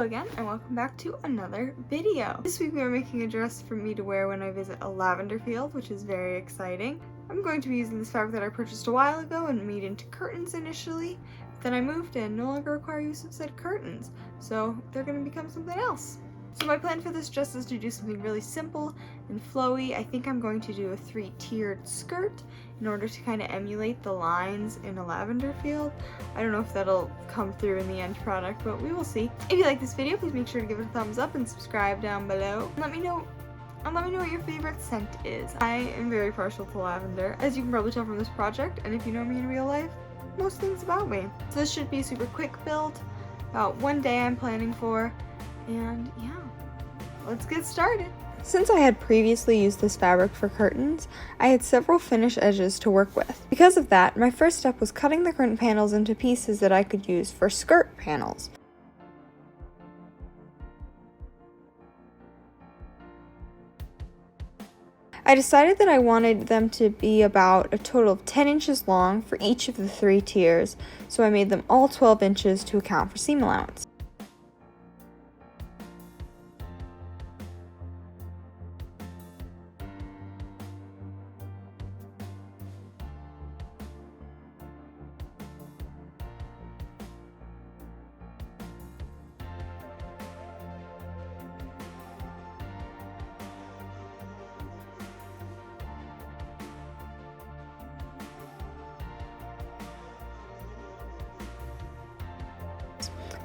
Hello again, and welcome back to another video. This week we are making a dress for me to wear when I visit a lavender field, which is very exciting. I'm going to be using this fabric that I purchased a while ago and made into curtains initially. Then I moved and no longer require use of said curtains, so they're going to become something else. So my plan for this dress is to do something really simple and flowy. I think I'm going to do a 3-tiered skirt in order to kind of emulate the lines in a lavender field. I don't know if that'll come through in the end product, but we will see. If you like this video, please make sure to give it a thumbs up and subscribe down below. And let me know what your favorite scent is. I am very partial to lavender, as you can probably tell from this project, and if you know me in real life, most things about me. So this should be a super quick build, about one day I'm planning for, and yeah, let's get started. Since I had previously used this fabric for curtains, I had several finished edges to work with. Because of that, my first step was cutting the curtain panels into pieces that I could use for skirt panels. I decided that I wanted them to be about a total of 10 inches long for each of the 3 tiers, so I made them all 12 inches to account for seam allowance.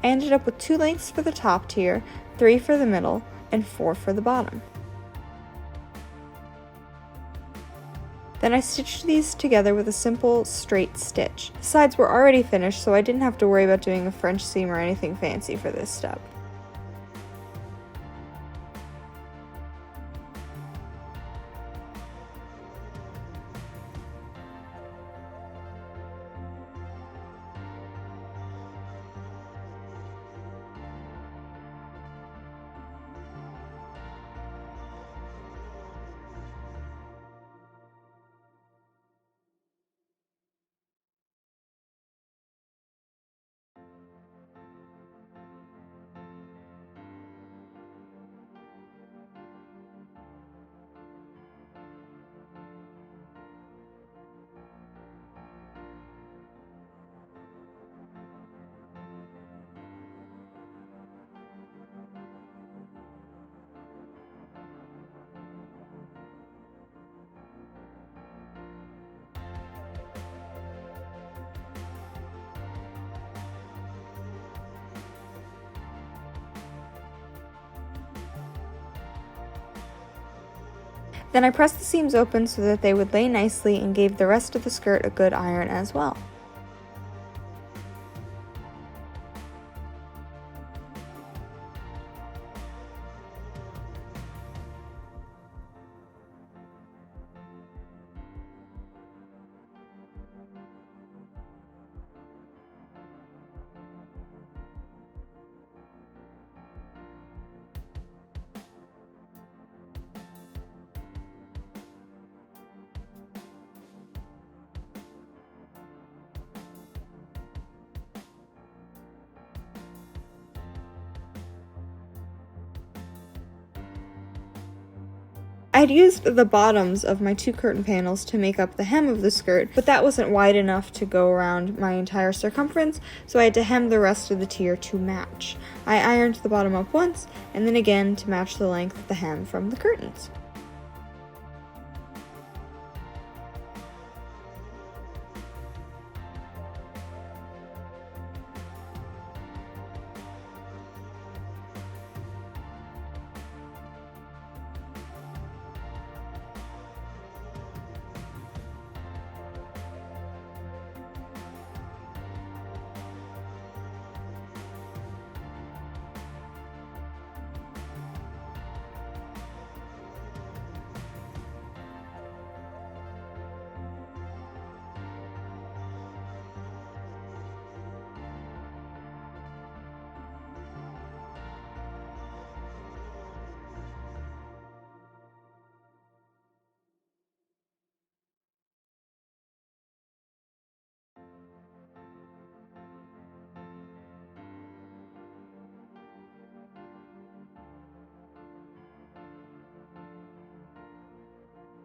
I ended up with 2 lengths for the top tier, 3 for the middle, and 4 for the bottom. Then I stitched these together with a simple straight stitch. The sides were already finished, so I didn't have to worry about doing a French seam or anything fancy for this step. Then I pressed the seams open so that they would lay nicely and gave the rest of the skirt a good iron as well. I had used the bottoms of my 2 curtain panels to make up the hem of the skirt, but that wasn't wide enough to go around my entire circumference, so I had to hem the rest of the tier to match. I ironed the bottom up once, and then again to match the length of the hem from the curtains.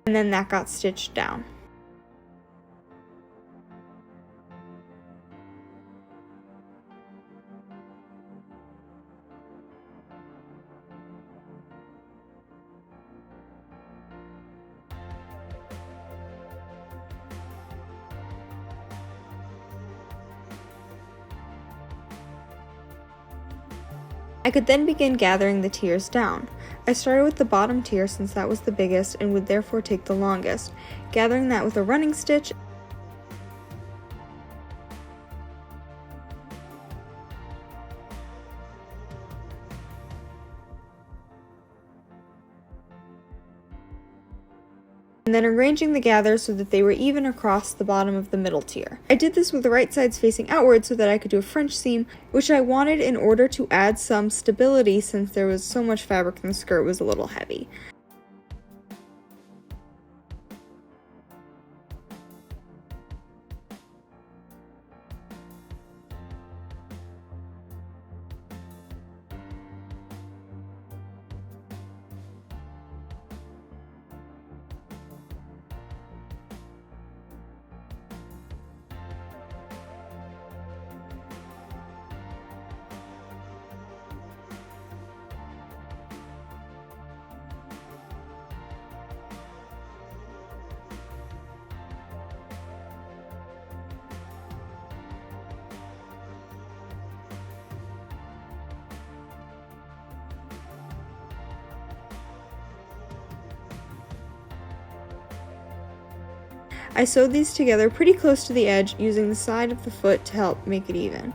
and then that got stitched down. I could then begin gathering the tiers down. I started with the bottom tier since that was the biggest and would therefore take the longest, gathering that with a running stitch and then arranging the gathers so that they were even across the bottom of the middle tier. I did this with the right sides facing outward so that I could do a French seam, which I wanted in order to add some stability since there was so much fabric and the skirt was a little heavy. I sewed these together pretty close to the edge using the side of the foot to help make it even.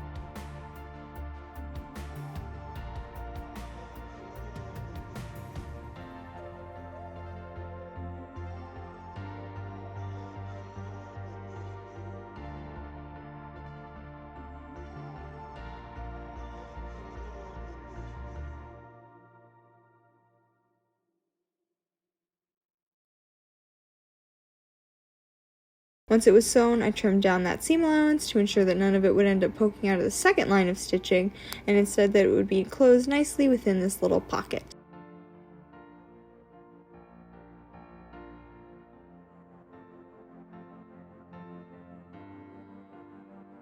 Once it was sewn, I trimmed down that seam allowance to ensure that none of it would end up poking out of the second line of stitching, and instead that it would be enclosed nicely within this little pocket.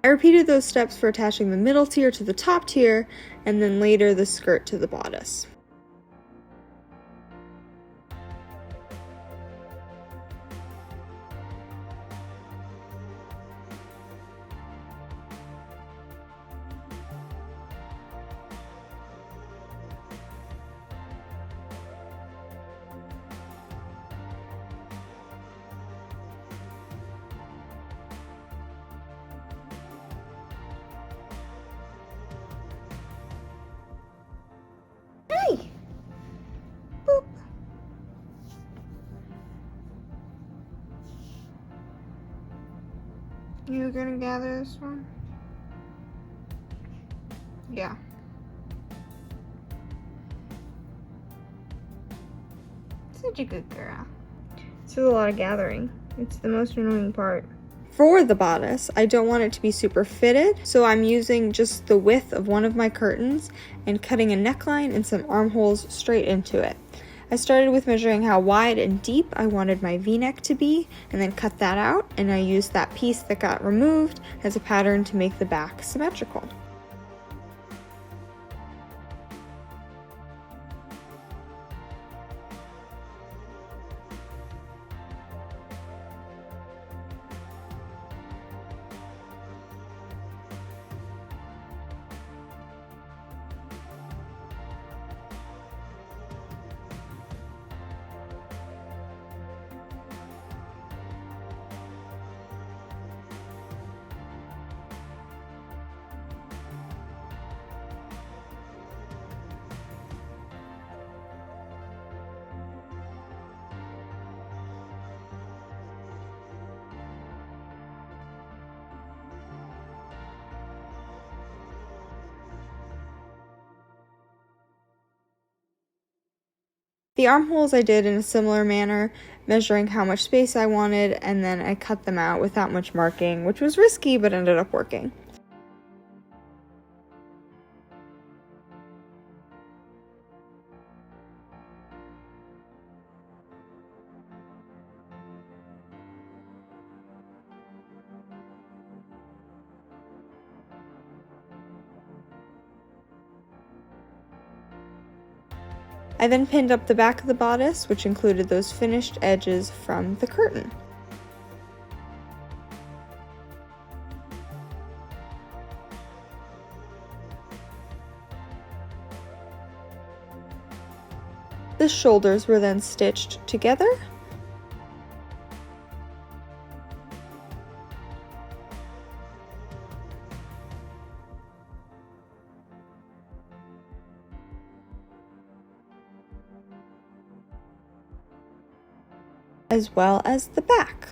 I repeated those steps for attaching the middle tier to the top tier, and then later the skirt to the bodice. Hey! Boop! You gonna gather this one? Yeah. Such a good girl. This is a lot of gathering. It's the most annoying part. For the bodice, I don't want it to be super fitted, so I'm using just the width of one of my curtains and cutting a neckline and some armholes straight into it. I started with measuring how wide and deep I wanted my V-neck to be, and then cut that out, and I used that piece that got removed as a pattern to make the back symmetrical. The armholes I did in a similar manner, measuring how much space I wanted, and then I cut them out without much marking, which was risky but ended up working. I then pinned up the back of the bodice, which included those finished edges from the curtain. The shoulders were then stitched together. As well as the back.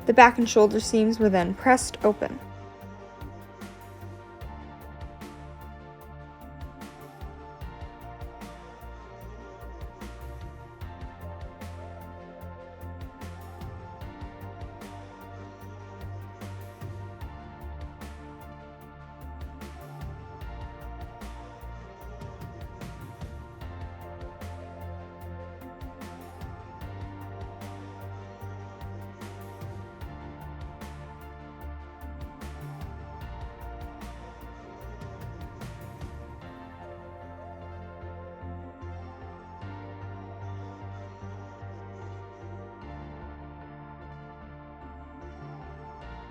The back and shoulder seams were then pressed open.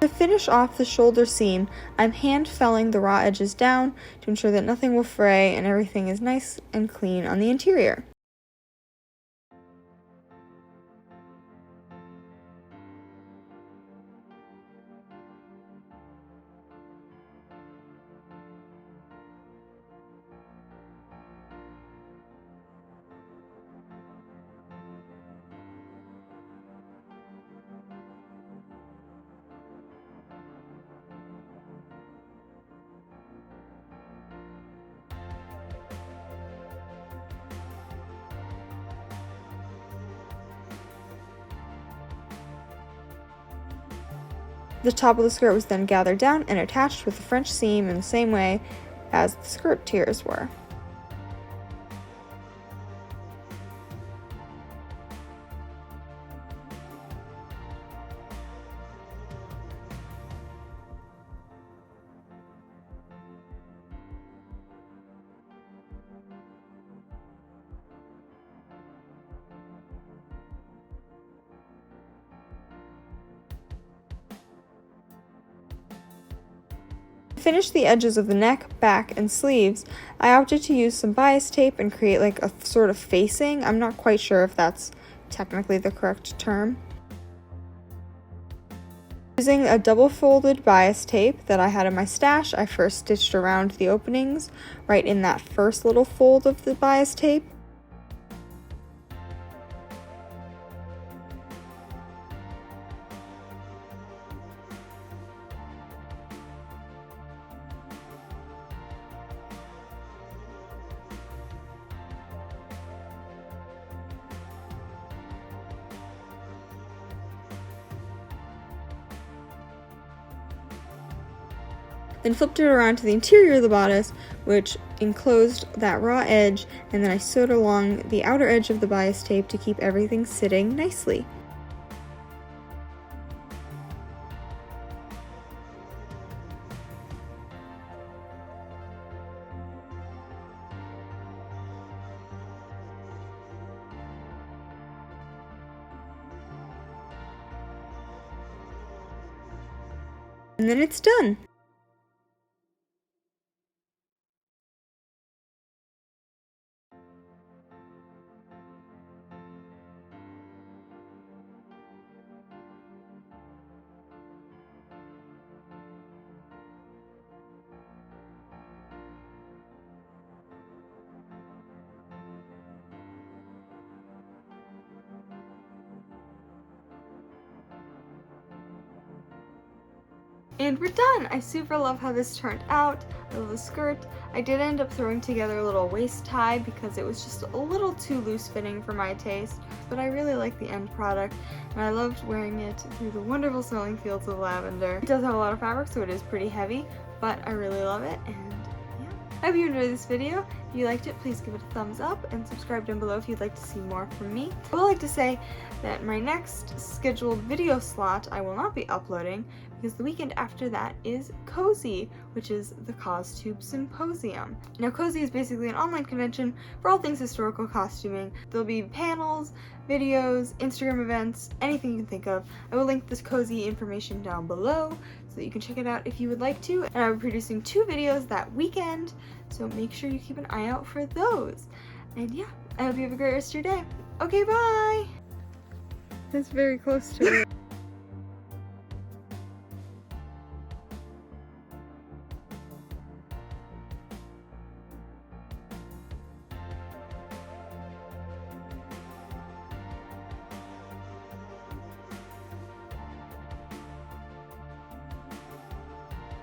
To finish off the shoulder seam, I'm hand felling the raw edges down to ensure that nothing will fray and everything is nice and clean on the interior. The top of the skirt was then gathered down and attached with the French seam in the same way as the skirt tiers were. To finish the edges of the neck, back, and sleeves, I opted to use some bias tape and create like a sort of facing. I'm not quite sure if that's technically the correct term. Using a double-folded bias tape that I had in my stash, I first stitched around the openings right in that first little fold of the bias tape. Then flipped it around to the interior of the bodice, which enclosed that raw edge, and then I sewed along the outer edge of the bias tape to keep everything sitting nicely. And then it's done! And we're done! I super love how this turned out. I love the skirt. I did end up throwing together a little waist tie because it was just a little too loose fitting for my taste, but I really like the end product, and I loved wearing it through the wonderful smelling fields of lavender. It does have a lot of fabric, so it is pretty heavy, but I really love it, and yeah. I hope you enjoyed this video. If you liked it, please give it a thumbs up and subscribe down below if you'd like to see more from me. I would like to say that my next scheduled video slot I will not be uploading because the weekend after that is Cozy, which is the CosTube Symposium. Now, Cozy is basically an online convention for all things historical costuming. There'll be panels, videos, Instagram events, anything you can think of. I will link this Cozy information down below so that you can check it out if you would like to. And I'll be producing 2 videos that weekend, so make sure you keep an eye out for those. And yeah, I hope you have a great rest of your day. Okay, bye! That's very close to it.